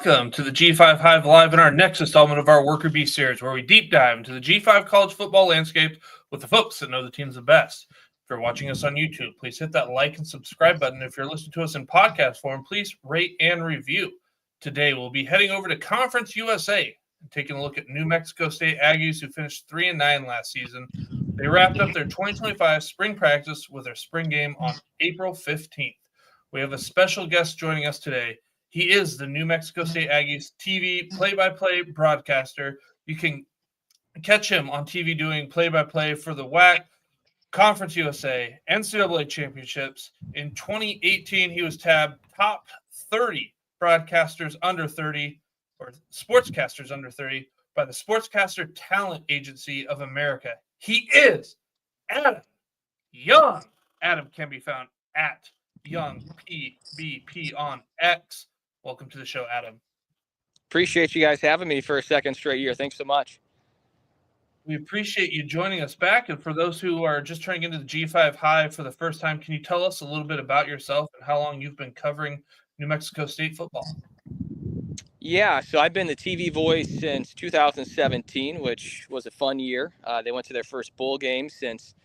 Welcome to the G5 Hive Live in our next installment of our Worker Bee series, where we deep dive into the G5 college football landscape with the folks that know the teams the best. If you're watching us on YouTube, please hit that like and subscribe button. If you're listening to us in podcast form, please rate and review. Today, we'll be heading over to Conference USA and taking a look at New Mexico State Aggies, who finished 3-9 last season. They wrapped up their 2025 spring practice with their spring game on April 15th. We have a special guest joining us today. He is the New Mexico State Aggies TV play-by-play broadcaster. You can catch him on TV doing play-by-play for the WAC, Conference USA, NCAA championships. In 2018, he was tabbed top 30 broadcasters under 30, or sportscasters under 30, by the Sportscaster Talent Agency of America. He is Adam Young. Adam can be found at Young PBP on X. Welcome to the show, Adam. Appreciate you guys having me for a second straight year. Thanks so much. We appreciate you joining us back. And for those who are just turning into the G5 Hive for the first time, can you tell us a little bit about yourself and how long you've been covering New Mexico State football? Yeah, so I've been the TV voice since 2017, which was a fun year. They went to their first bowl game since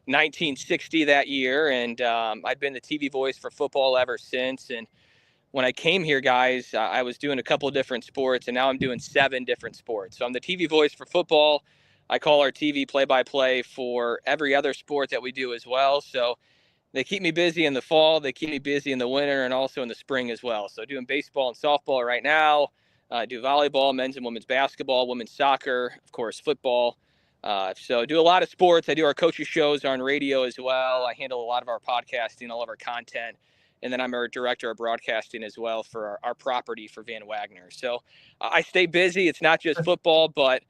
1960 that year, and I've been the TV voice for football ever since. And when I came here, guys, I was doing a couple of different sports, and now I'm doing 7 different sports. So I'm the TV voice for football. I call our TV play-by-play for every other sport that we do as well. So they keep me busy in the fall, they keep me busy in the winter, and also in the spring as well. So doing baseball and softball right now. I do volleyball, men's and women's basketball, women's soccer, of course, football. So I do a lot of sports. I do our coaches shows on radio as well. I handle a lot of our podcasting, all of our content. And then I'm our director of broadcasting as well for our property for Van Wagner. So I stay busy. It's not just football, but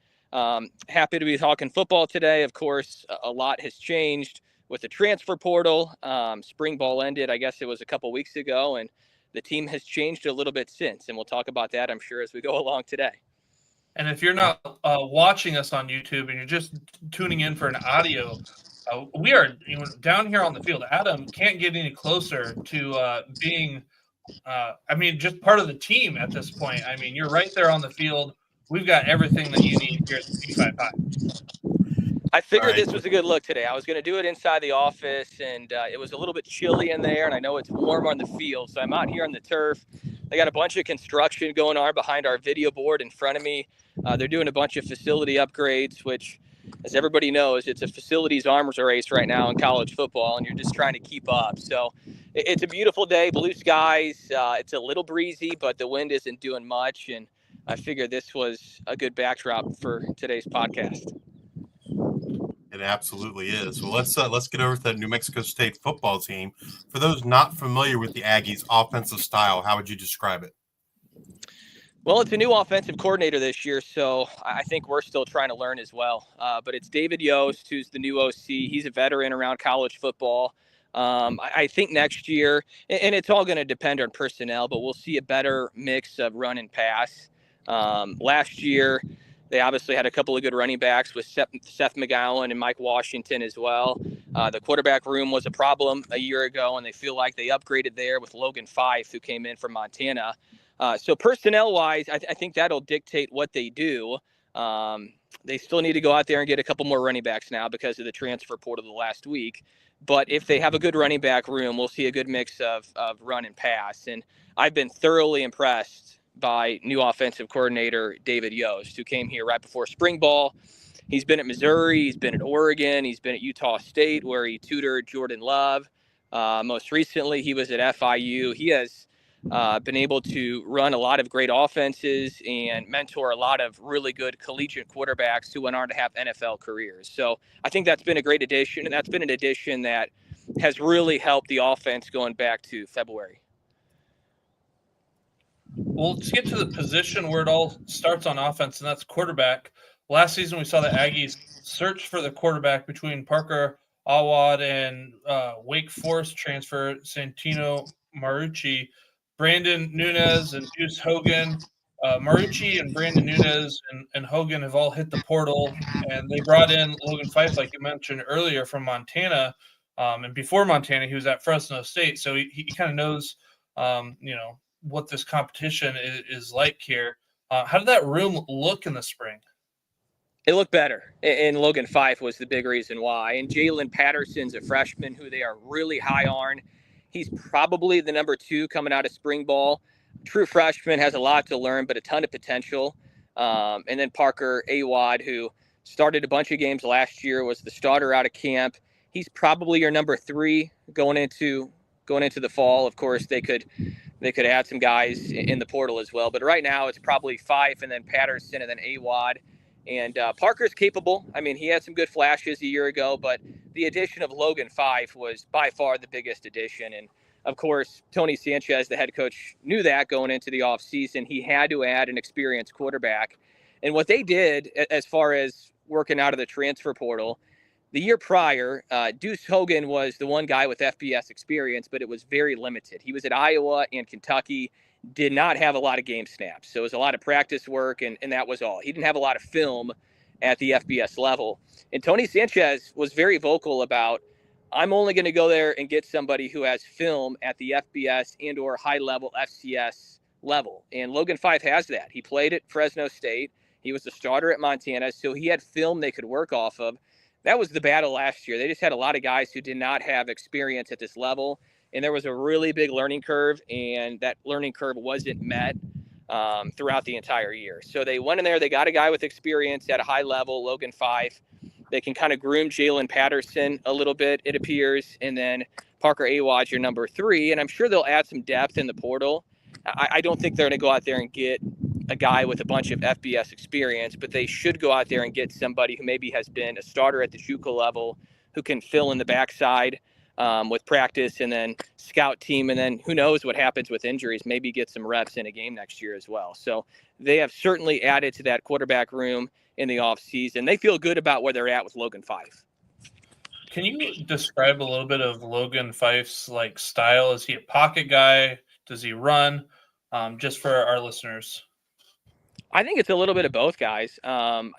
happy to be talking football today. Of course, a lot has changed with the transfer portal. Spring ball ended, I guess it was a couple weeks ago, and the team has changed a little bit since. And we'll talk about that, I'm sure, as we go along today. And if you're not watching us on YouTube and you're just tuning in for an audio, we are down here on the field. Adam can't get any closer to being, just part of the team at this point. I mean, you're right there on the field. We've got everything that you need here at the G5 Hive. I figured this was a good look today. I was going to do it inside the office, and it was a little bit chilly in there, and I know it's warm on the field. So I'm out here on the turf. They got a bunch of construction going on behind our video board in front of me. They're doing a bunch of facility upgrades, which, as everybody knows, it's a facilities arms race right now in college football, and you're just trying to keep up. So it's a beautiful day, blue skies. It's a little breezy, but the wind isn't doing much, and I figured this was a good backdrop for today's podcast. It absolutely is. Well, let's get over to the New Mexico State football team. For those not familiar with the Aggies' offensive style, how would you describe it? Well, it's a new offensive coordinator this year, so I think we're still trying to learn as well. But it's David Yost, who's the new OC. He's a veteran around college football. I think next year, and it's all going to depend on personnel, but we'll see a better mix of run and pass. Last year, they obviously had a couple of good running backs with Seth McGowan and Mike Washington as well. The quarterback room was a problem a year ago, and they feel like they upgraded there with Logan Fife, who came in from Montana. So personnel-wise, I think that'll dictate what they do. They still need to go out there and get a couple more running backs now because of the transfer portal the last week. But if they have a good running back room, we'll see a good mix of run and pass. And I've been thoroughly impressed by new offensive coordinator David Yost, who came here right before spring ball. He's been at Missouri, he's been at Oregon, he's been at Utah State, where he tutored Jordan Love. Most recently, he was at FIU. He has been able to run a lot of great offenses and mentor a lot of really good collegiate quarterbacks who went on to have NFL careers. So I think that's been a great addition, and that's been an addition that has really helped the offense going back to February. Well, let's get to the position where it all starts on offense, and that's quarterback. Last season, we saw the Aggies search for the quarterback between Parker Awad and Wake Forest transfer Santino Marucci, Brandon Nunez, and Juice Hogan. Marucci and Brandon Nunez and Hogan have all hit the portal, and they brought in Logan Fife, like you mentioned earlier, from Montana. And before Montana, he was at Fresno State, so he kind of knows, what this competition is like here. How did that room look in the spring? It looked better, and Logan Fife was the big reason why. And Jalen Patterson's a freshman who they are really high on. He's probably the number 2 coming out of spring ball. True freshman, has a lot to learn, but a ton of potential. And then Parker Awad, who started a bunch of games last year, was the starter out of camp. He's probably your number 3 going into the fall. Of course, they could add some guys in the portal as well. But right now, it's probably Fife and then Patterson and then Awad. And Parker's capable. I mean, he had some good flashes a year ago, but the addition of Logan Fife was by far the biggest addition. And, of course, Tony Sanchez, the head coach, knew that going into the offseason. He had to add an experienced quarterback. And what they did as far as working out of the transfer portal, the year prior, Deuce Hogan was the one guy with FBS experience, but it was very limited. He was at Iowa and Kentucky, did not have a lot of game snaps. So it was a lot of practice work, and that was all. He didn't have a lot of film at the FBS level. And Tony Sanchez was very vocal about, I'm only going to go there and get somebody who has film at the FBS and or high-level FCS level. And Logan Fife has that. He played at Fresno State. He was the starter at Montana, so he had film they could work off of. That was the battle last year. They just had a lot of guys who did not have experience at this level. And there was a really big learning curve, and that learning curve wasn't met throughout the entire year. So they went in there, they got a guy with experience at a high level, Logan Fife. They can kind of groom Jalen Patterson a little bit, it appears. And then Parker Awad's your number 3. And I'm sure they'll add some depth in the portal. I don't think they're going to go out there and get a guy with a bunch of FBS experience, but they should go out there and get somebody who maybe has been a starter at the JUCO level, who can fill in the backside with practice and then scout team. And then who knows what happens with injuries, maybe get some reps in a game next year as well. So they have certainly added to that quarterback room in the offseason. They feel good about where they're at with Logan Fife. Can you describe a little bit of Logan Fife's style? Is he a pocket guy? Does he run? Just for our listeners. I think it's a little bit of both, guys.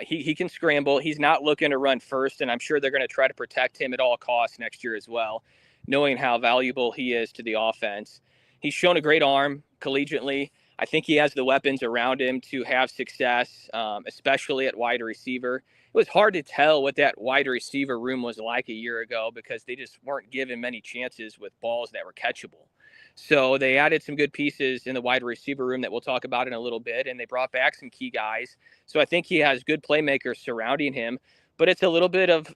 He can scramble. He's not looking to run first, and I'm sure they're going to try to protect him at all costs next year as well, knowing how valuable he is to the offense. He's shown a great arm collegiately. I think he has the weapons around him to have success, especially at wide receiver. It was hard to tell what that wide receiver room was like a year ago because they just weren't given many chances with balls that were catchable. So they added some good pieces in the wide receiver room that we'll talk about in a little bit, and they brought back some key guys. So I think he has good playmakers surrounding him, but it's a little bit of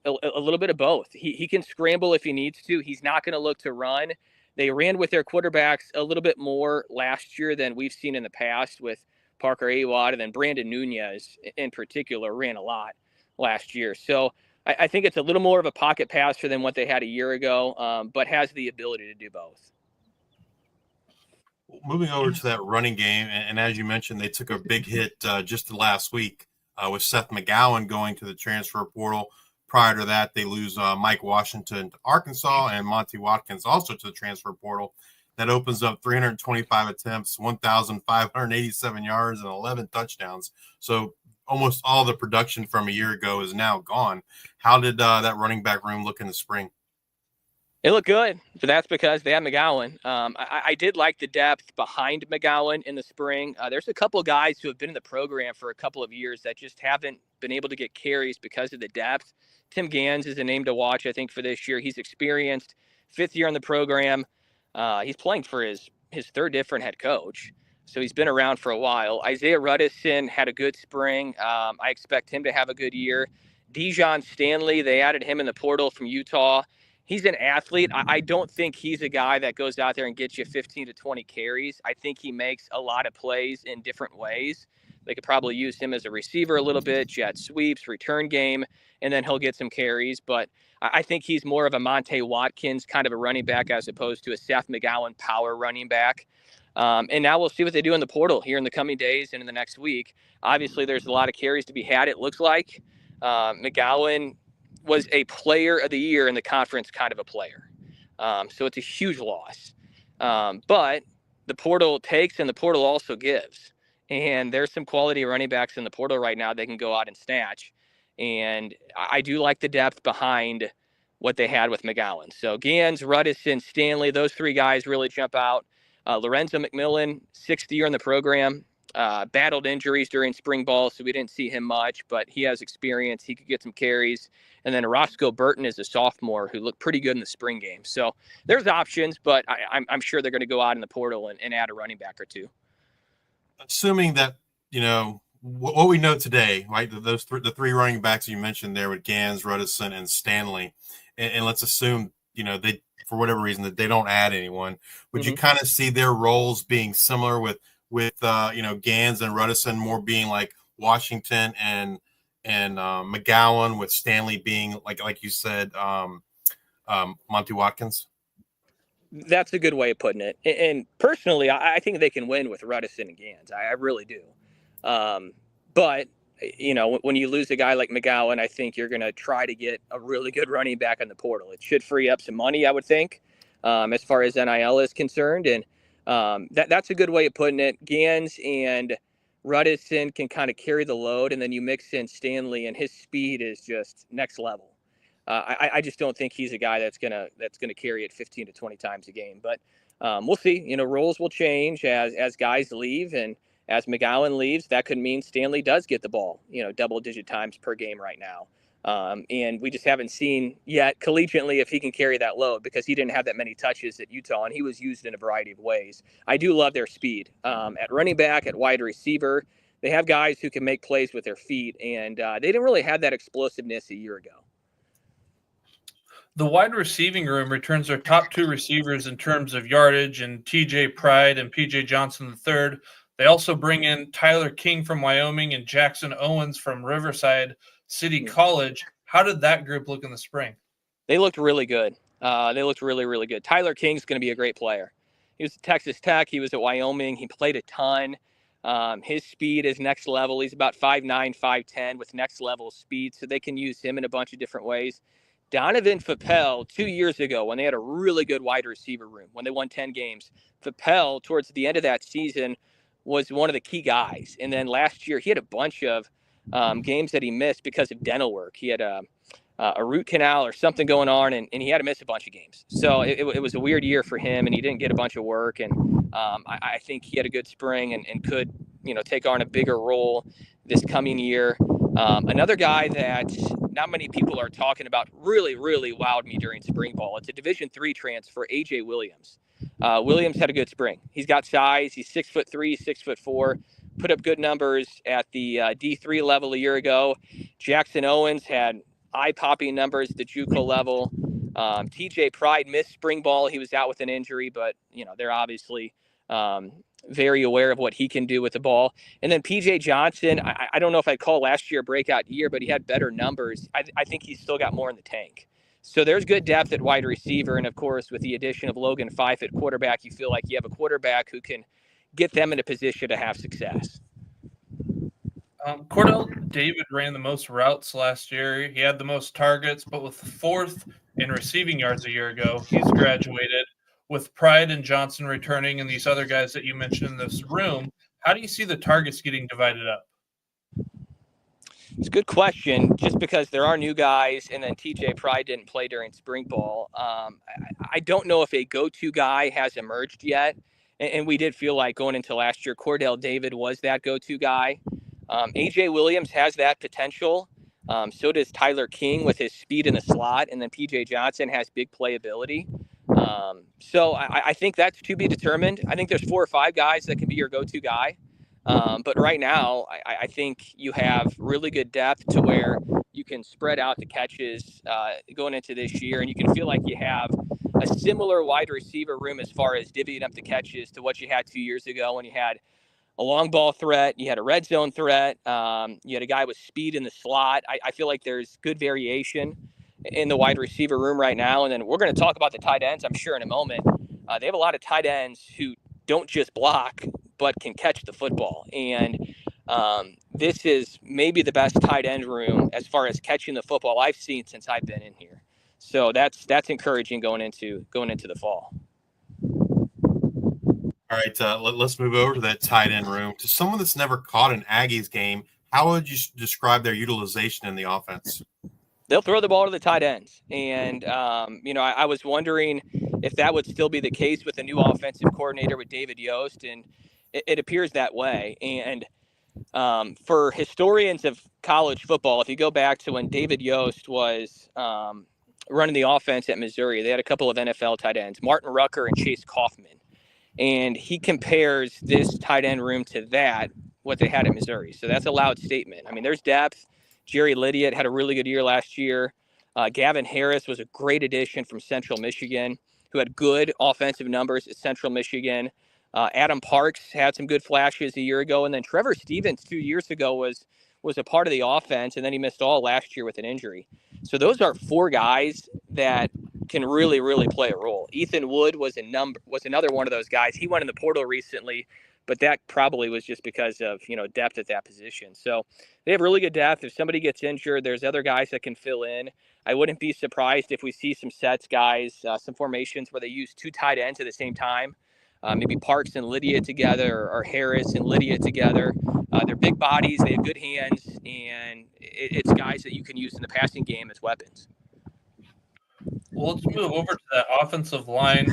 both. He can scramble if he needs to. He's not going to look to run. They ran with their quarterbacks a little bit more last year than we've seen in the past with Parker Awad, and then Brandon Nunez in particular ran a lot last year. So I think it's a little more of a pocket passer than what they had a year ago, but has the ability to do both. Moving over to that running game, and as you mentioned, they took a big hit just last week with Seth McGowan going to the transfer portal. Prior to that, they lose Mike Washington to Arkansas and Monty Watkins also to the transfer portal. That opens up 325 attempts, 1,587 yards, and 11 touchdowns. So almost all the production from a year ago is now gone. How did that running back room look in the spring? It looked good, but that's because they had McGowan. I did like the depth behind McGowan in the spring. There's a couple of guys who have been in the program for a couple of years that just haven't been able to get carries because of the depth. Tim Gans is a name to watch, I think, for this year. He's experienced, 5th year in the program. He's playing for his 3rd different head coach, so he's been around for a while. Isaiah Ruddison had a good spring. I expect him to have a good year. Dijon Stanley, they added him in the portal from Utah. He's an athlete. I don't think he's a guy that goes out there and gets you 15 to 20 carries. I think he makes a lot of plays in different ways. They could probably use him as a receiver a little bit, jet sweeps, return game, and then he'll get some carries. But I think he's more of a Monte Watkins kind of a running back as opposed to a Seth McGowan power running back. And now we'll see what they do in the portal here in the coming days and in the next week. Obviously, there's a lot of carries to be had, it looks like. McGowan was a player of the year in the conference, kind of a player. So it's a huge loss. But the portal takes and the portal also gives. And there's some quality running backs in the portal right now they can go out and snatch. And I do like the depth behind what they had with McGowan. So Gans, Ruddison, Stanley, those 3 guys really jump out. Lorenzo McMillan, 6th year in the program, battled injuries during spring ball, so we didn't see him much, but he has experience. He could get some carries. And then Roscoe Burton is a sophomore who looked pretty good in the spring game. So there's options, but I'm sure they're going to go out in the portal and add a running back or two. Assuming that, what we know today, right? The three running backs you mentioned there with Gans, Ruddison, and Stanley, and let's assume, they, for whatever reason, that they don't add anyone. Would you kind of see their roles being similar with Gans and Ruddison more being like Washington and McGowan, with Stanley being like you said, Monty Watkins? That's a good way of putting it. And personally, I think they can win with Ruddison and Gans. I really do. But, when you lose a guy like McGowan, I think you're going to try to get a really good running back on the portal. It should free up some money, I would think, as far as NIL is concerned. And that's a good way of putting it. Gans and Ruddison can kind of carry the load, and then you mix in Stanley, and his speed is just next level. I just don't think he's a guy that's gonna carry it 15 to 20 times a game. But we'll see. Roles will change as guys leave, and as McGowan leaves, that could mean Stanley does get the ball, double-digit times per game right now. And we just haven't seen yet collegiately if he can carry that load, because he didn't have that many touches at Utah, and he was used in a variety of ways. I do love their speed at running back, at wide receiver. They have guys who can make plays with their feet, and they didn't really have that explosiveness a year ago. The wide receiving room returns their top two receivers in terms of yardage, and TJ Pride and PJ Johnson III. They also bring in Tyler King from Wyoming and Jackson Owens from Riverside City College. How did that group look in the spring? They looked really good. They looked really, really good. Tyler King's going to be a great player. He was at Texas Tech. He was at Wyoming. He played a ton. His speed is next level. He's about 5'9", 5'10", with next level speed, so they can use him in a bunch of different ways. Donovan Fappel, 2 years ago, when they had a really good wide receiver room, when they won 10 games, Fappel, towards the end of that season, was one of the key guys. And then last year, he had a bunch of games that he missed because of dental work. He had a root canal or something going on, and he had to miss a bunch of games. So it was a weird year for him, and he didn't get a bunch of work. And I think he had a good spring and could, take on a bigger role this coming year. Another guy that not many people are talking about really, really wowed me during spring ball. It's a Division III transfer, AJ Williams. Williams had a good spring. He's got size. He's 6'3", 6'4", put up good numbers at the D3 level a year ago. Jackson Owens had eye-popping numbers at the JUCO level. TJ Pride missed spring ball. He was out with an injury, but they're obviously very aware of what he can do with the ball. And then PJ Johnson, I don't know if I'd call last year a breakout year, but he had better numbers. I think he's still got more in the tank. So there's good depth at wide receiver. And of course, with the addition of Logan Fife at quarterback, you feel like you have a quarterback who can get them in a position to have success. Cordell David ran the most routes last year. He had the most targets, but with fourth in receiving yards a year ago, he's graduated. With Pride and Johnson returning and these other guys that you mentioned in this room, how do you see the targets getting divided up? It's a good question, just because there are new guys, and then TJ Pride didn't play during spring ball. I don't know if a go-to guy has emerged yet, and we did feel like going into last year, Cordell David was that go-to guy. AJ Williams has that potential. So does Tyler King with his speed in the slot, and then PJ Johnson has big playability. So I think that's to be determined. I think there's 4 or 5 guys that can be your go-to guy. But right now, I think you have really good depth to where you can spread out the catches going into this year, and you can feel like you have a similar wide receiver room as far as divvying up the catches to what you had 2 years ago when you had a long ball threat, you had a red zone threat, you had a guy with speed in the slot. I feel like there's good variation in the wide receiver room right now. And then we're going to talk about the tight ends, I'm sure, in a moment. They have a lot of tight ends who don't just block, but can catch the football. And this is maybe the best tight end room as far as catching the football I've seen since I've been in here. So that's encouraging going into the fall. All right, let's move over to that tight end room. To someone that's never caught an Aggies game, how would you describe their utilization in the offense? They'll throw the ball to the tight ends. And, I was wondering if that would still be the case with the new offensive coordinator with David Yost, and it appears that way. And for historians of college football, if you go back to when David Yost was running the offense at Missouri, they had a couple of NFL tight ends, Martin Rucker and Chase Kaufman. And he compares this tight end room to what they had at Missouri. So that's a loud statement. I mean, there's depth. Jerry Lydiot had a really good year last year. Gavin Harris was a great addition from Central Michigan, who had good offensive numbers at Central Michigan. Adam Parks had some good flashes a year ago. And then Trevor Stevens 2 years ago was a part of the offense, and then he missed all last year with an injury. So those are 4 guys that can really, really play a role. Ethan Wood was another one of those guys. He went in the portal recently, but that probably was just because of, depth at that position. So they have really good depth. If somebody gets injured, there's other guys that can fill in. I wouldn't be surprised if we see some sets guys, some formations where they use 2 tight ends at the same time. Maybe Parks and Lydia together, or Harris and Lydia together. They're big bodies, they have good hands, and it's guys that you can use in the passing game as weapons. Well, let's move over to that offensive line.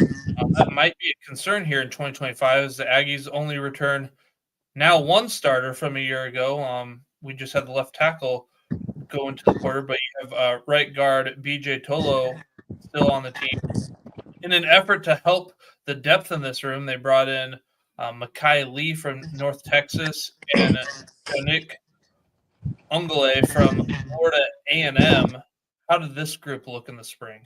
That might be a concern here in 2025 as the Aggies only return now 1 starter from a year ago. We just had the left tackle go into the quarter, but you have right guard BJ Tolo still on the team. In an effort to help the depth in this room, they brought in Makai Lee from North Texas and Nick Ungale from Florida A&M. How did this group look in the spring?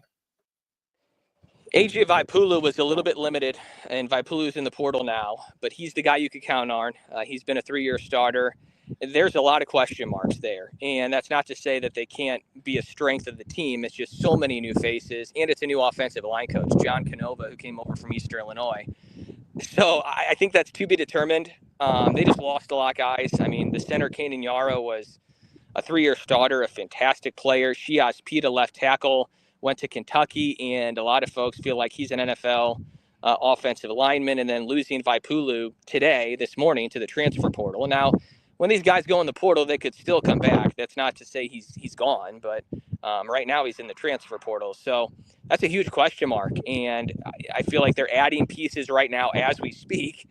AJ Vaipulu was a little bit limited, and Vaipulu's in the portal now, but he's the guy you could count on. He's been a 3-year starter. There's a lot of question marks there, and that's not to say that they can't be a strength of the team. It's just so many new faces, and it's a new offensive line coach, John Canova, who came over from Eastern Illinois. So I think that's to be determined. They just lost a lot of guys. I mean, the center, Kanan Yaro, was a 3-year starter, a fantastic player. Shiaz Pita, left tackle, went to Kentucky, and a lot of folks feel like he's an NFL offensive lineman. And then losing Vaipulu this morning, to the transfer portal. And now, when these guys go in the portal, they could still come back. That's not to say he's gone, but right now he's in the transfer portal. So that's a huge question mark. And I feel like they're adding pieces right now as we speak,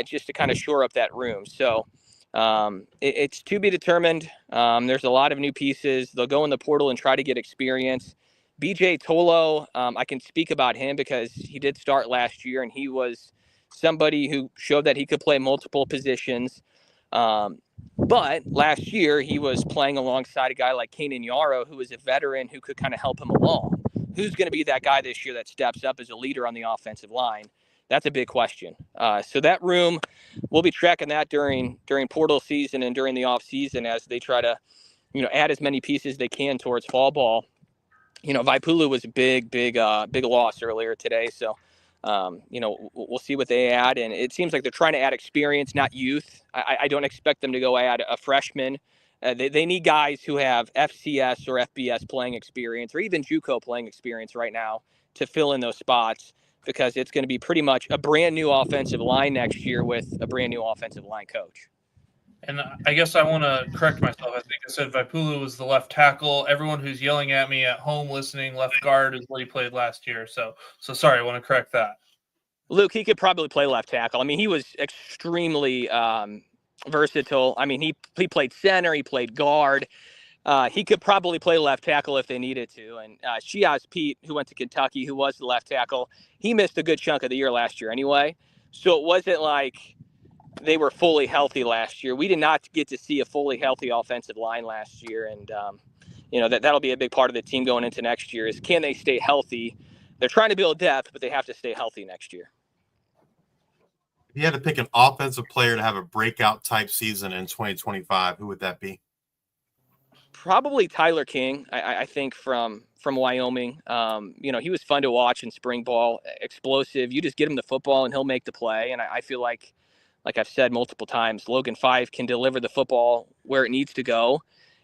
just to kind of shore up that room. So it's to be determined. There's a lot of new pieces. They'll go in the portal and try to get experience. BJ Tolo, I can speak about him because he did start last year, and he was somebody who showed that he could play multiple positions. But last year he was playing alongside a guy like Kanan Yaro, who was a veteran who could kind of help him along. Who's going to be that guy this year that steps up as a leader on the offensive line? That's a big question. So that room, we'll be tracking that during portal season and during the off season as they try to, add as many pieces they can towards fall ball. Vaipulu was a big loss earlier today. So, we'll see what they add. And it seems like they're trying to add experience, not youth. I don't expect them to go add a freshman. They need guys who have FCS or FBS playing experience, or even JUCO playing experience right now, to fill in those spots, because it's going to be pretty much a brand new offensive line next year with a brand new offensive line coach. And I guess I want to correct myself. I think I said Vaipulu was the left tackle. Everyone who's yelling at me at home listening, left guard is what he played last year. So sorry, I want to correct that. Luke, he could probably play left tackle. I mean, he was extremely versatile. I mean, he played center, he played guard. He could probably play left tackle if they needed to. And Shiaz Pete, who went to Kentucky, who was the left tackle, he missed a good chunk of the year last year anyway. So it wasn't like they were fully healthy last year. We did not get to see a fully healthy offensive line last year. And, that'll be a big part of the team going into next year is, can they stay healthy? They're trying to build depth, but they have to stay healthy next year. If you had to pick an offensive player to have a breakout type season in 2025, who would that be? Probably Tyler King, I think, from Wyoming. He was fun to watch in spring ball, explosive. You just get him the football and he'll make the play. And I feel like I've said multiple times, Logan Five can deliver the football where it needs to go,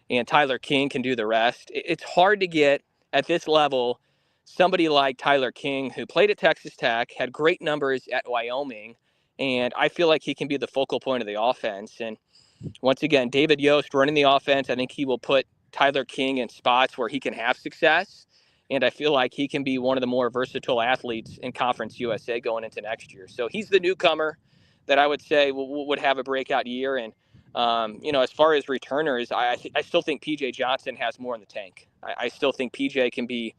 and Tyler King can do the rest. It's hard to get at this level somebody like Tyler King, who played at Texas Tech, had great numbers at Wyoming, and I feel like he can be the focal point of the offense. And once again, David Yost running the offense, I think he will put Tyler King in spots where he can have success. And I feel like he can be one of the more versatile athletes in Conference USA going into next year. So he's the newcomer that I would say would have a breakout year. And, as far as returners, I still think PJ Johnson has more in the tank. I still think PJ can be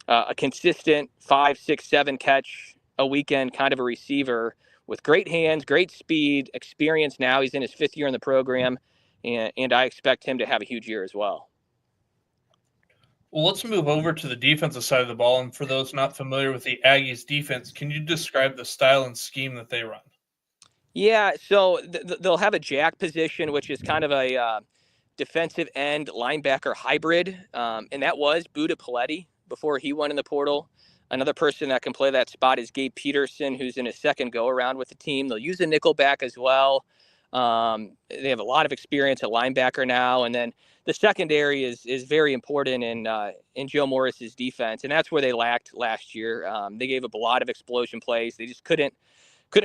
a consistent 5, 6, 7 catch a weekend kind of a receiver with great hands, great speed, experience now. He's in his 5th year in the program, and I expect him to have a huge year as well. Well, let's move over to the defensive side of the ball. And for those not familiar with the Aggies defense, can you describe the style and scheme that they run? Yeah, so they'll have a jack position, which is kind of a defensive end linebacker hybrid, and that was Buda Paletti before he went in the portal. Another person that can play that spot is Gabe Peterson, who's in his second go-around with the team. They'll use a nickel back as well. They have a lot of experience at linebacker now, and then the secondary is very important in Joe Morris's defense, and that's where they lacked last year. They gave up a lot of explosion plays. They just couldn't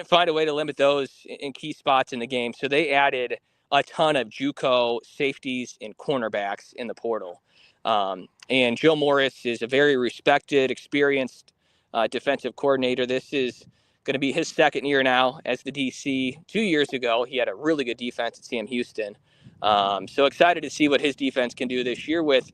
find a way to limit those in key spots in the game. So they added a ton of JUCO safeties and cornerbacks in the portal. And Joe Morris is a very respected, experienced defensive coordinator. This is going to be his 2nd year now as the DC. 2 years ago, he had a really good defense at Sam Houston. So excited to see what his defense can do this year with,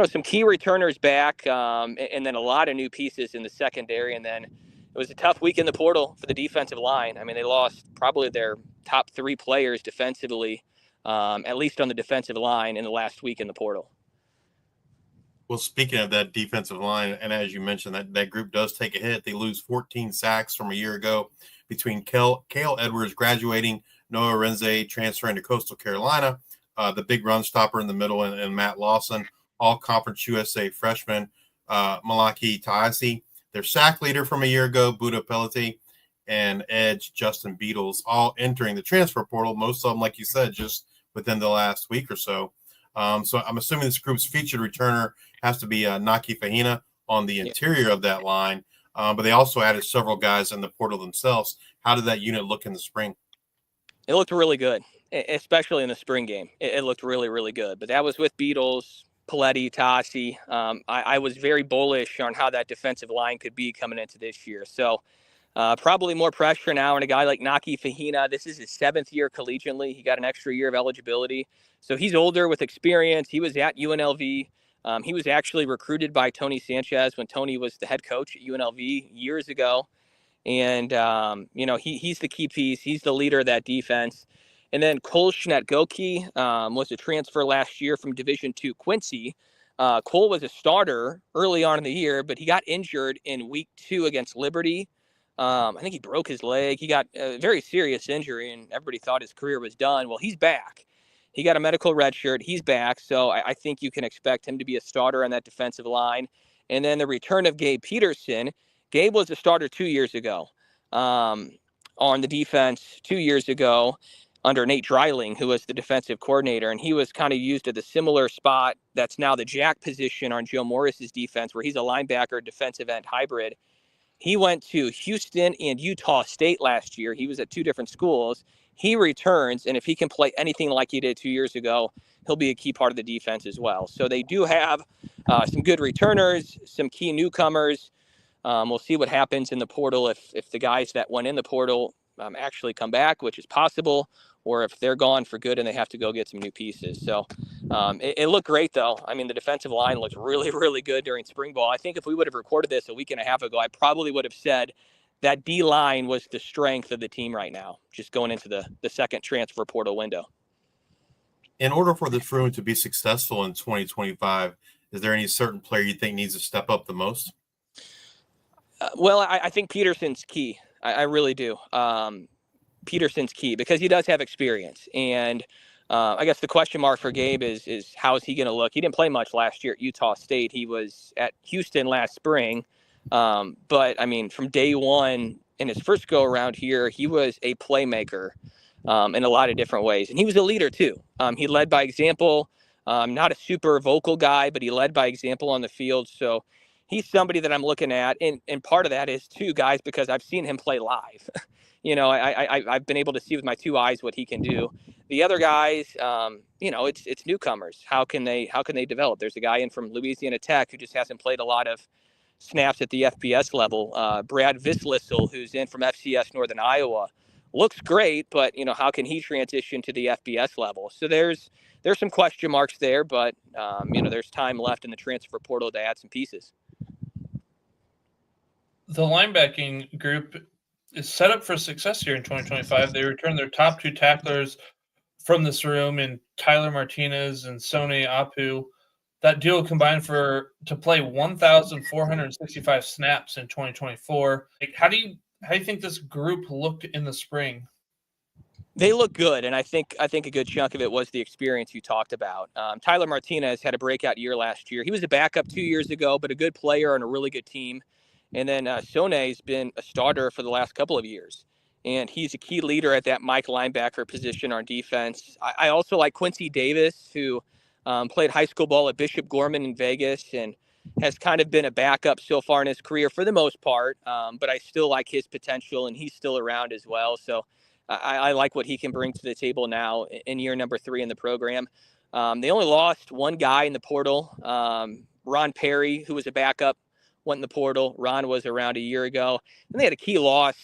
some key returners back, and then a lot of new pieces in the secondary. And then it was a tough week in the portal for the defensive line. I mean, they lost probably their top 3 players defensively, at least on the defensive line in the last week in the portal. Well, speaking of that defensive line, and as you mentioned, that group does take a hit. They lose 14 sacks from a year ago between Cale Edwards graduating, Noah Renze transferring to Coastal Carolina, the big run stopper in the middle, and Matt Lawson, all Conference USA freshman, Malaki Taisi, their sack leader from a year ago, Buda Pelletier, and edge Justin Beatles, all entering the transfer portal, most of them, like you said, just within the last week or so. So I'm assuming this group's featured returner has to be Naki Fahina on the interior of that line. But they also added several guys in the portal themselves. How did that unit look in the spring? It looked really good, especially in the spring game. It looked really, really good. But that was with Beatles, Paletti, Tassi. I was very bullish on how that defensive line could be coming into this year. So probably more pressure now on a guy like Naki Fahina. This is his 7th year collegiately. He got an extra year of eligibility. So he's older with experience. He was at UNLV. He was actually recruited by Tony Sanchez when Tony was the head coach at UNLV years ago. And, he's the key piece. He's the leader of that defense. And then Cole Schnett-Goki was a transfer last year from Division II Quincy. Cole was a starter early on in the year, but he got injured in week 2 against Liberty. I think he broke his leg. He got a very serious injury, and everybody thought his career was done. Well, he's back. He got a medical red shirt. He's back. So I think you can expect him to be a starter on that defensive line. And then the return of Gabe Peterson. Gabe was a starter 2 years ago on the defense 2 years ago under Nate Dreiling, who was the defensive coordinator. And he was kind of used at the similar spot that's now the jack position on Joe Morris's defense, where he's a linebacker defensive end hybrid. He went to Houston and Utah State last year. He was at 2 different schools. He returns, and if he can play anything like he did 2 years ago, he'll be a key part of the defense as well. So they do have some good returners, some key newcomers. We'll see what happens in the portal if the guys that went in the portal actually come back, which is possible, or if they're gone for good and they have to go get some new pieces. So it looked great, though. I mean, the defensive line looked really, really good during spring ball. I think if we would have recorded this a week and a half ago, I probably would have said that D-line was the strength of the team right now, just going into the second transfer portal window. In order for this room to be successful in 2025, is there any certain player you think needs to step up the most? Well, I think Peterson's key. I really do. Peterson's key because he does have experience. And I guess the question mark for Gabe is how is he going to look? He didn't play much last year at Utah State. He was at Houston last spring. But, I mean, from day one in his first go around here, he was a playmaker in a lot of different ways. And he was a leader, too. He led by example, not a super vocal guy, but he led by example on the field. So he's somebody that I'm looking at. And part of that is too, guys, because I've seen him play live. I've been able to see with my two eyes what he can do. The other guys, it's newcomers. How can they develop? There's a guy in from Louisiana Tech who just hasn't played a lot of snaps at the FBS level. Brad Vislisel, who's in from FCS Northern Iowa, looks great, but how can he transition to the FBS level? So there's some question marks there, but there's time left in the transfer portal to add some pieces. The linebacking group is set up for success here in 2025. They return their top two tacklers from this room in Tyler Martinez and Sone Apu. That duo combined to play 1,465 snaps in 2024. How do you think this group looked in the spring? They look good, and I think a good chunk of it was the experience you talked about. Tyler Martinez had a breakout year last year. He was a backup 2 years ago, but a good player on a really good team. And then Sone's been a starter for the last couple of years, and he's a key leader at that Mike linebacker position on defense. I also like Quincy Davis, who played high school ball at Bishop Gorman in Vegas and has kind of been a backup so far in his career for the most part, but I still like his potential, and he's still around as well. So I like what he can bring to the table now in year number 3 in the program. They only lost one guy in the portal, Ron Perry, who was a backup, went in the portal. Ron was around a year ago. And they had a key loss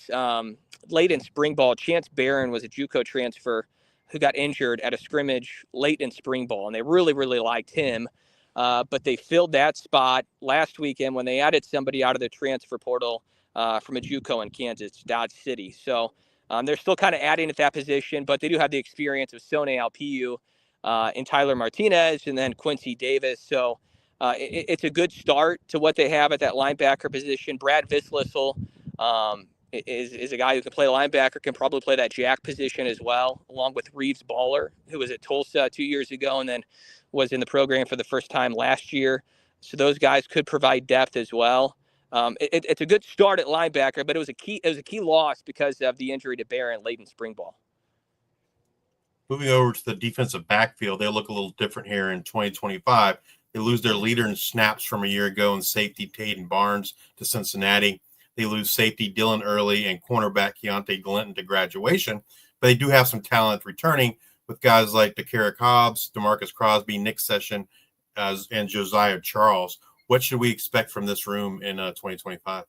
late in spring ball. Chance Barron was a JUCO transfer who got injured at a scrimmage late in spring ball, and they really, really liked him. But they filled that spot last weekend when they added somebody out of the transfer portal from a JUCO in Kansas, Dodge City. So they're still kind of adding at that position, but they do have the experience of Sone Alpiu and Tyler Martinez and then Quincy Davis. So it's a good start to what they have at that linebacker position. Brad Vislisel is a guy who can play linebacker, can probably play that jack position as well, along with Reeves Baller, who was at Tulsa 2 years ago and then was in the program for the first time last year. So those guys could provide depth as well. It's a good start at linebacker, but it was a key loss because of the injury to Barron late in spring ball. Moving over to the defensive backfield, they look a little different here in 2025. They lose their leader in snaps from a year ago in safety Taden Barnes to Cincinnati. They lose safety Dylan Early and cornerback Keontae Glinton to graduation, but they do have some talent returning with guys like DeCarrick Hobbs, DeMarcus Crosby, Nick Session, and Josiah Charles. What should we expect from this room in 2025?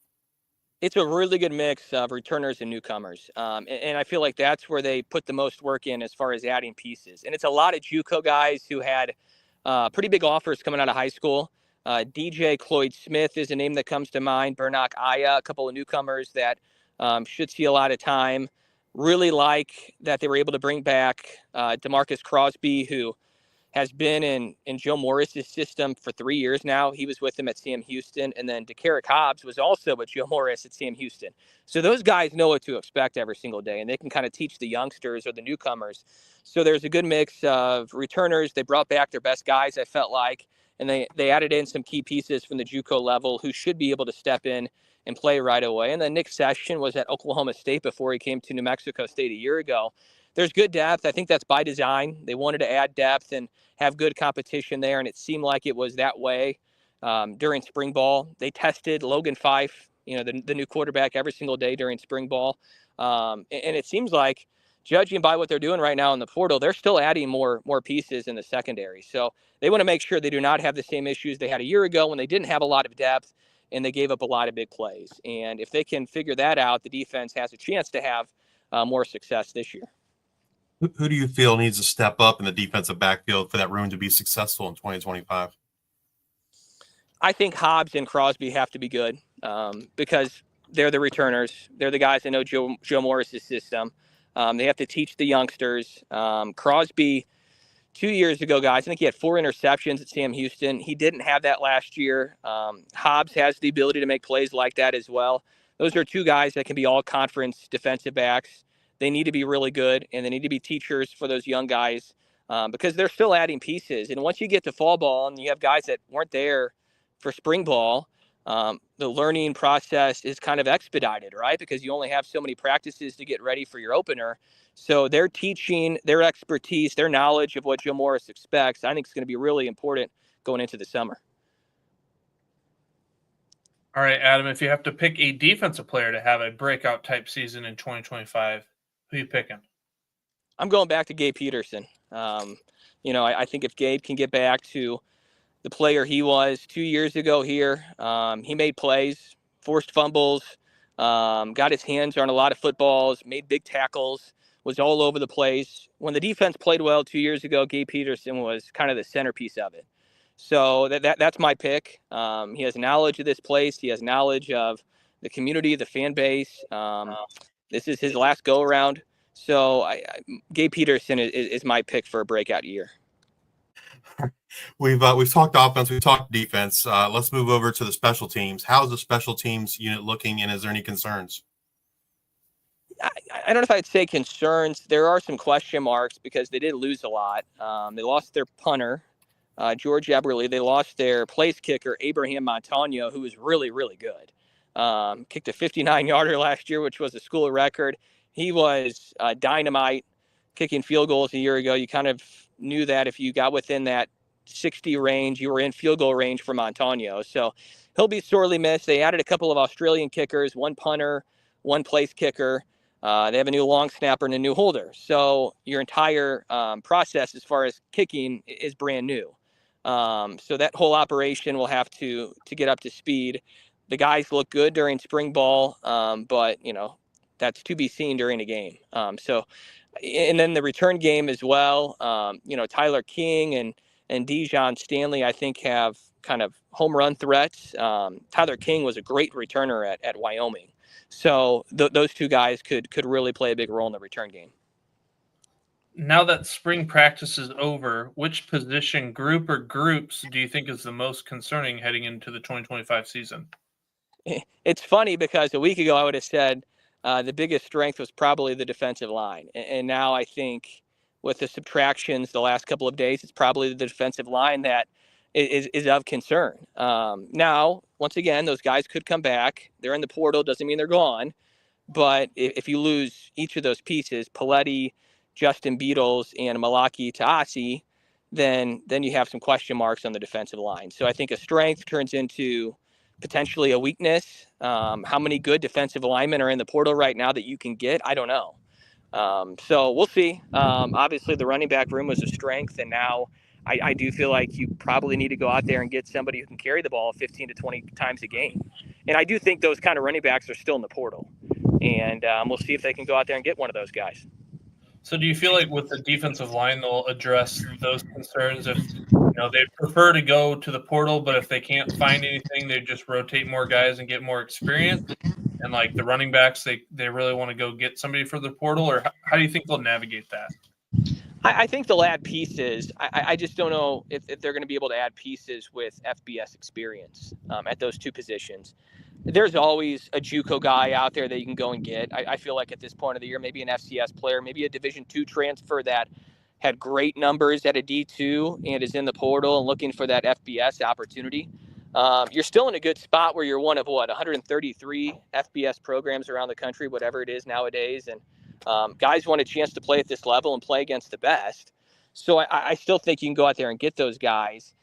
It's a really good mix of returners and newcomers. And I feel like that's where they put the most work in as far as adding pieces. And it's a lot of JUCO guys who had pretty big offers coming out of high school. DJ Cloyd Smith is a name that comes to mind. Bernak Aya, a couple of newcomers that should see a lot of time. Really like that they were able to bring back DeMarcus Crosby, who has been in Joe Morris's system for 3 years now. He was with him at Sam Houston. And then DeCarrick Hobbs was also with Joe Morris at Sam Houston. So those guys know what to expect every single day, and they can kind of teach the youngsters or the newcomers. So there's a good mix of returners. They brought back their best guys, I felt like, and they added in some key pieces from the JUCO level who should be able to step in and play right away. And then Nick Session was at Oklahoma State before he came to New Mexico State a year ago. There's good depth. I think that's by design. They wanted to add depth and have good competition there, and it seemed like it was that way during spring ball. They tested Logan Fife, the new quarterback, every single day during spring ball. And it seems like, judging by what they're doing right now in the portal, they're still adding more pieces in the secondary. So they want to make sure they do not have the same issues they had a year ago when they didn't have a lot of depth and they gave up a lot of big plays. And if they can figure that out, the defense has a chance to have more success this year. Who do you feel needs to step up in the defensive backfield for that room to be successful in 2025? I think Hobbs and Crosby have to be good because they're the returners. They're the guys that know Joe Morris's system. They have to teach the youngsters. Crosby, 2 years ago, guys, I think he had 4 interceptions at Sam Houston. He didn't have that last year. Hobbs has the ability to make plays like that as well. Those are 2 guys that can be all conference defensive backs. They need to be really good, and they need to be teachers for those young guys because they're still adding pieces. And once you get to fall ball and you have guys that weren't there for spring ball, the learning process is kind of expedited, right? Because you only have so many practices to get ready for your opener. So their teaching, their expertise, their knowledge of what Joe Morris expects, I think is going to be really important going into the summer. All right, Adam, if you have to pick a defensive player to have a breakout type season in 2025, who are you picking? I'm going back to Gabe Peterson. I think if Gabe can get back to the player he was 2 years ago here, he made plays, forced fumbles, got his hands on a lot of footballs, made big tackles, was all over the place. When the defense played well 2 years ago, Gabe Peterson was kind of the centerpiece of it. So that's my pick. He has knowledge of this place. He has knowledge of the community, the fan base. This is his last go around. So Gabe Peterson is my pick for a breakout year. We've talked offense, we've talked defense. Let's move over to the special teams. How's the special teams unit looking, and is there any concerns? I don't know if I'd say concerns. There are some question marks because they did lose a lot. They lost their punter, George Eberle. They lost their place kicker, Abraham Montano, who was really, really good. Kicked a 59-yarder last year, which was a school record. He was dynamite kicking field goals a year ago. You kind of knew that if you got within that 60 range, you were in field goal range for Montano. So he'll be sorely missed. They added a couple of Australian kickers, one punter, one place kicker. They have a new long snapper and a new holder. So your entire process as far as kicking is brand new. So that whole operation will have to get up to speed. The guys look good during spring ball, but, that's to be seen during a game. And then the return game as well. Tyler King and Dijon Stanley, I think, have kind of home run threats. Tyler King was a great returner at Wyoming. So those two guys could really play a big role in the return game. Now that spring practice is over, which position group or groups do you think is the most concerning heading into the 2025 season? It's funny because a week ago I would have said the biggest strength was probably the defensive line. And now I think with the subtractions the last couple of days, it's probably the defensive line that is of concern. Now, once again, those guys could come back. They're in the portal. Doesn't mean they're gone. But if you lose each of those pieces, Paletti, Justin Beatles, and Malaki Taasi, then you have some question marks on the defensive line. So I think a strength turns into potentially a weakness. How many good defensive linemen are in the portal right now that you can get? I don't know. So we'll see. Obviously, the running back room was a strength, and now I do feel like you probably need to go out there and get somebody who can carry the ball 15 to 20 times a game. And I do think those kind of running backs are still in the portal. And we'll see if they can go out there and get one of those guys. So do you feel like with the defensive line, they'll address those concerns if they prefer to go to the portal, but if they can't find anything, they just rotate more guys and get more experience? And like the running backs, they really want to go get somebody for the portal, or how do you think they'll navigate that? I think they'll add pieces. I just don't know if they're going to be able to add pieces with FBS experience at those two positions. There's always a JUCO guy out there that you can go and get. I feel like at this point of the year, maybe an FCS player, maybe a Division II transfer that had great numbers at a D2 and is in the portal and looking for that FBS opportunity. You're still in a good spot where you're one of 133 FBS programs around the country, whatever it is nowadays. And guys want a chance to play at this level and play against the best. So I still think you can go out there and get those guys.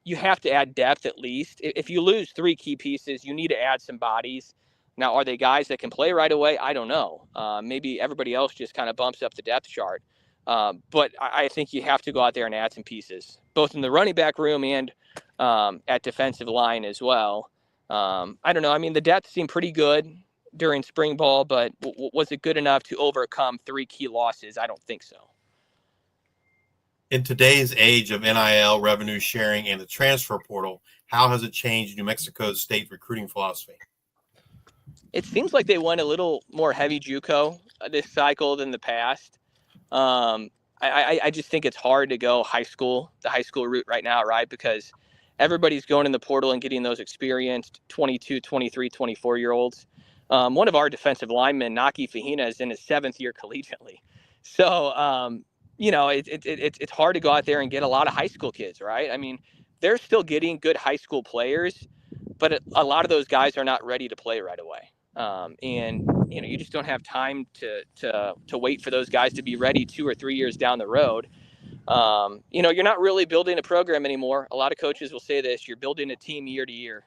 You have to add depth at least. If you lose three key pieces, you need to add some bodies. Now, are they guys that can play right away? I don't know. Maybe everybody else just kind of bumps up the depth chart. But I think you have to go out there and add some pieces, both in the running back room and at defensive line as well. I don't know. I mean, the depth seemed pretty good during spring ball, but was it good enough to overcome three key losses? I don't think so. In today's age of NIL, revenue sharing, and the transfer portal, how has it changed New Mexico State recruiting philosophy? It seems like they went a little more heavy JUCO this cycle than the past. I just think it's hard to go the high school route right now, right? Because everybody's going in the portal and getting those experienced 22, 23, 24-year-olds. One of our defensive linemen, Naki Fahina, is in his 7th year collegiately. So, it's hard to go out there and get a lot of high school kids, right? I mean, they're still getting good high school players, but a lot of those guys are not ready to play right away. And you just don't have time to wait for those guys to be ready 2 or 3 years down the road. You're not really building a program anymore. A lot of coaches will say this: you're building a team year to year.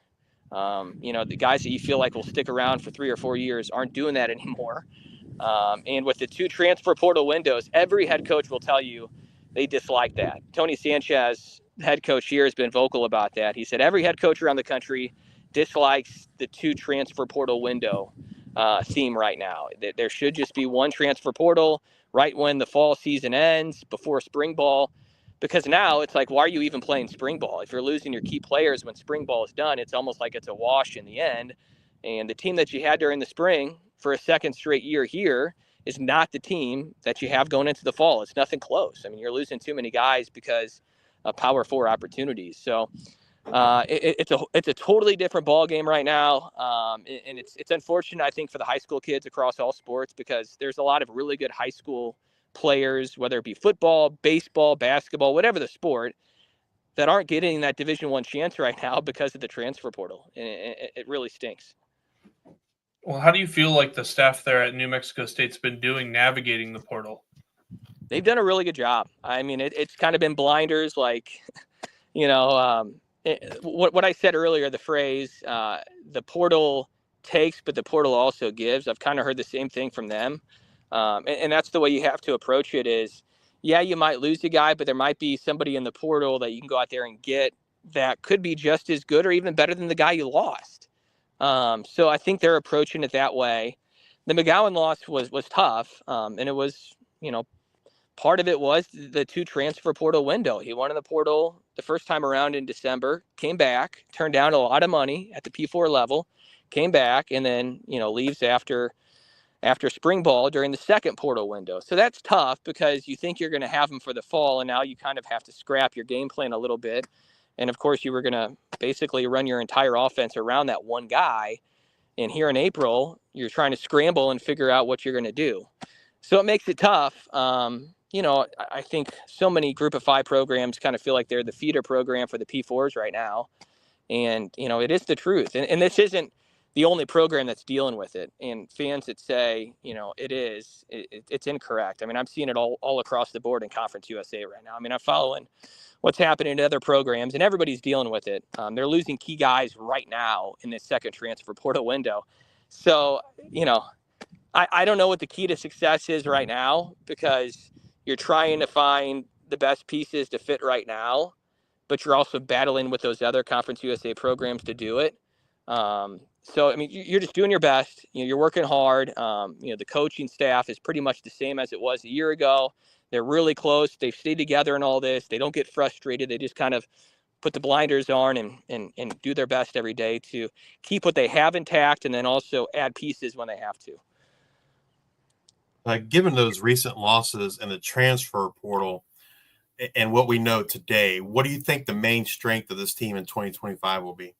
The guys that you feel like will stick around for 3 or 4 years aren't doing that anymore. And with the 2 transfer portal windows, every head coach will tell you they dislike that. Tony Sanchez, head coach here, has been vocal about that. He said every head coach around the country dislikes the 2 transfer portal window theme right now. There should just be 1 transfer portal right when the fall season ends, before spring ball. Because now it's like, why are you even playing spring ball? If you're losing your key players when spring ball is done, it's almost like it's a wash in the end. And the team that you had during the spring for a second straight year here is not the team that you have going into the fall. It's nothing close. I mean, you're losing too many guys because of Power 4 opportunities. So it's a totally different ball game right now, and it's unfortunate, I think, for the high school kids across all sports, because there's a lot of really good high school players, whether it be football, baseball, basketball, whatever the sport, that aren't getting that Division I chance right now because of the transfer portal, and it really stinks. Well, how do you feel like the staff there at New Mexico State's been doing navigating the portal? They've done a really good job. I mean, it's kind of been blinders, like, what I said earlier, the phrase, the portal takes, but the portal also gives. I've kind of heard the same thing from them. And that's the way you have to approach it is, yeah, you might lose a guy, but there might be somebody in the portal that you can go out there and get that could be just as good or even better than the guy you lost. So I think they're approaching it that way. The McGowan loss was tough. And it was, part of it was the 2 transfer portal window. He went in the portal the first time around in December, came back, turned down a lot of money at the P4 level, came back, and then, leaves after spring ball during the second portal window. So that's tough because you think you're going to have him for the fall, and now you kind of have to scrap your game plan a little bit. And of course, you were going to basically run your entire offense around that one guy. And here in April, you're trying to scramble and figure out what you're going to do. So it makes it tough. I think so many Group of 5 programs kind of feel like they're the feeder program for the P4s right now. And, it is the truth. And this isn't the only program that's dealing with it. And fans that say, it's incorrect. I mean, I'm seeing it all across the board in Conference USA right now. I mean, I'm following what's happening to other programs, and everybody's dealing with it. They're losing key guys right now in this second transfer portal window. So, I don't know what the key to success is right now, because you're trying to find the best pieces to fit right now, but you're also battling with those other Conference USA programs to do it. So, I mean, you're just doing your best. You're working hard. The coaching staff is pretty much the same as it was a year ago. They're really close. They've stayed together in all this. They don't get frustrated. They just kind of put the blinders on and do their best every day to keep what they have intact, and then also add pieces when they have to. Given those recent losses in the transfer portal and what we know today, what do you think the main strength of this team in 2025 will be?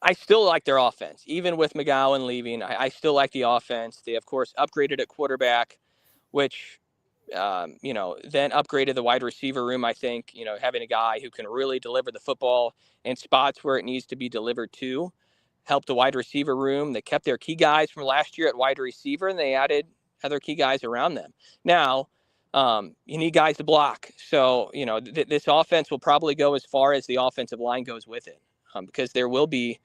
I still like their offense. Even with McGowan leaving, I still like the offense. They, of course, upgraded at quarterback, which, then upgraded the wide receiver room, I think, having a guy who can really deliver the football in spots where it needs to be delivered to, helped the wide receiver room. They kept their key guys from last year at wide receiver, and they added other key guys around them. Now, you need guys to block. So, this offense will probably go as far as the offensive line goes with it, because there will be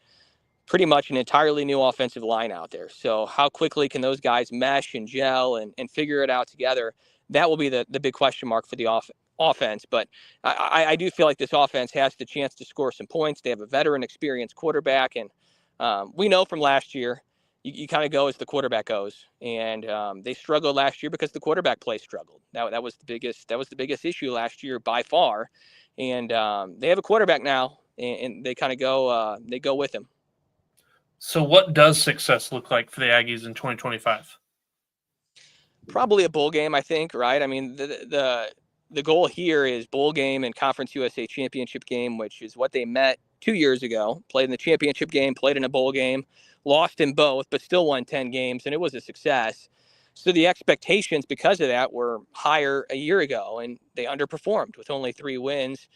pretty much an entirely new offensive line out there. So how quickly can those guys mesh and gel and figure it out together? That will be the big question mark for the offense. But I do feel like this offense has the chance to score some points. They have a veteran, experienced quarterback. And we know from last year, you kind of go as the quarterback goes. And they struggled last year because the quarterback play struggled. That was the biggest issue last year by far. And they have a quarterback now, and they kind of go with him. So what does success look like for the Aggies in 2025? Probably a bowl game, I think, right? I mean, the goal here is bowl game and Conference USA championship game, which is what they met 2 years ago, played in the championship game, played in a bowl game, lost in both, but still won 10 games, and it was a success. So the expectations because of that were higher a year ago, and they underperformed with only 3 wins.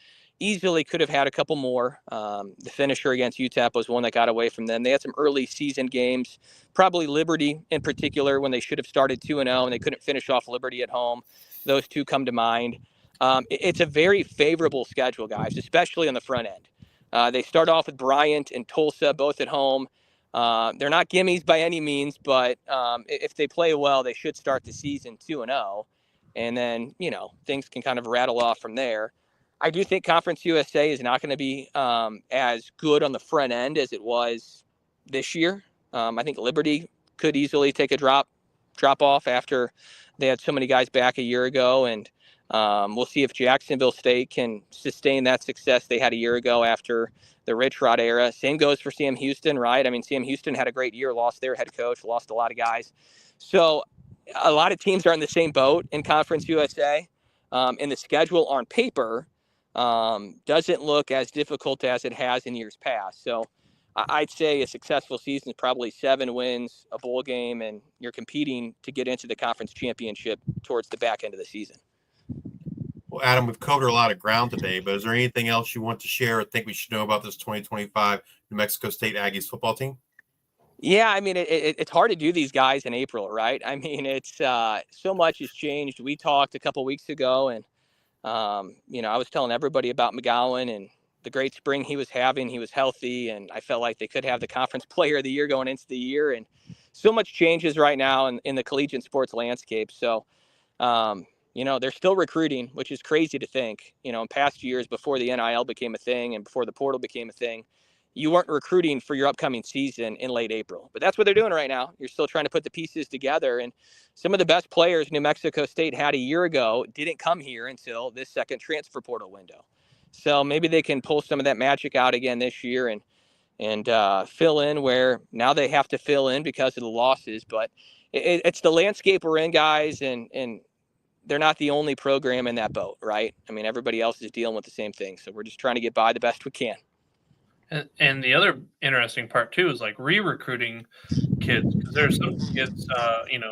Easily could have had a couple more. The finisher against UTEP was one that got away from them. They had some early season games, probably Liberty in particular, when they should have started 2-0 and they couldn't finish off Liberty at home. Those two come to mind. It's a very favorable schedule, guys, especially on the front end. They start off with Bryant and Tulsa, both at home. They're not gimmies by any means, but if they play well, they should start the season 2-0. And then, things can kind of rattle off from there. I do think Conference USA is not going to be as good on the front end as it was this year. I think Liberty could easily take a drop off after they had so many guys back a year ago. And we'll see if Jacksonville State can sustain that success they had a year ago after the Rich Rod era. Same goes for Sam Houston, right? I mean, Sam Houston had a great year, lost their head coach, lost a lot of guys. So a lot of teams are in the same boat in Conference USA. And the schedule on paper doesn't look as difficult as it has in years past. So I'd say a successful season is probably 7 wins, a bowl game, and you're competing to get into the conference championship towards the back end of the season. Well, Adam, we've covered a lot of ground today, but is there anything else you want to share or think we should know about this 2025 New Mexico State Aggies football team? Yeah, I mean, it's hard to do these guys in April, right? I mean, it's so much has changed. We talked a couple weeks ago, and, I was telling everybody about McGowan and the great spring he was having. He was healthy, and I felt like they could have the conference player of the year going into the year. And so much changes right now in the collegiate sports landscape. So, they're still recruiting, which is crazy to think. In past years, before the NIL became a thing and before the portal became a thing, you weren't recruiting for your upcoming season in late April. But that's what they're doing right now. You're still trying to put the pieces together. And some of the best players New Mexico State had a year ago didn't come here until this second transfer portal window. So maybe they can pull some of that magic out again this year and fill in where now they have to fill in because of the losses. But it's the landscape we're in, guys, and they're not the only program in that boat, right? I mean, everybody else is dealing with the same thing. So we're just trying to get by the best we can. And the other interesting part, too, is like re-recruiting kids. Because there's some kids,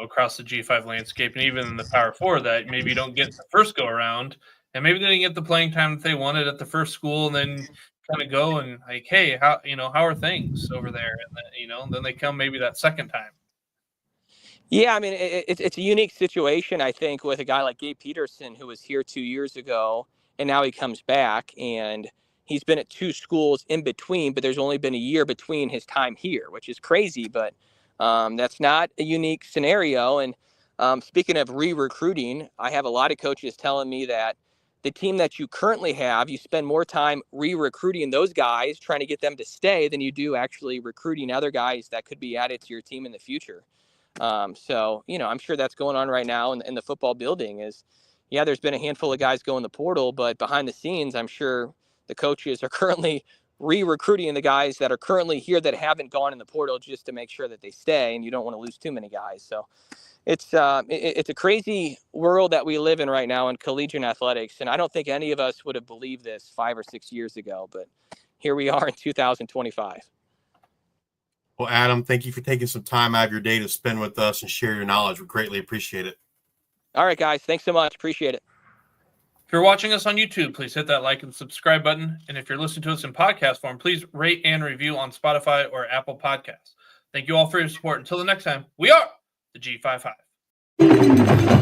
across the G5 landscape and even in the Power 4 that maybe you don't get the first go around. And maybe they didn't get the playing time that they wanted at the first school, and then kind of go and like, hey, how are things over there? And then they come maybe that second time. Yeah, I mean, it's a unique situation, I think, with a guy like Gabe Peterson, who was here 2 years ago, and now he comes back, and he's been at 2 schools in between, but there's only been a year between his time here, which is crazy, but that's not a unique scenario. And speaking of re-recruiting, I have a lot of coaches telling me that the team that you currently have, you spend more time re-recruiting those guys, trying to get them to stay, than you do actually recruiting other guys that could be added to your team in the future. So, I'm sure that's going on right now in the football building is, yeah, there's been a handful of guys go in the portal, but behind the scenes, I'm sure the coaches are currently re-recruiting the guys that are currently here that haven't gone in the portal just to make sure that they stay, and you don't want to lose too many guys. So it's a crazy world that we live in right now in collegiate athletics, and I don't think any of us would have believed this 5 or 6 years ago, but here we are in 2025. Well, Adam, thank you for taking some time out of your day to spend with us and share your knowledge. We greatly appreciate it. All right, guys. Thanks so much. Appreciate it. If you're watching us on YouTube, please hit that like and subscribe button. And if you're listening to us in podcast form, please rate and review on Spotify or Apple Podcasts. Thank you all for your support. Until the next time, we are the G55.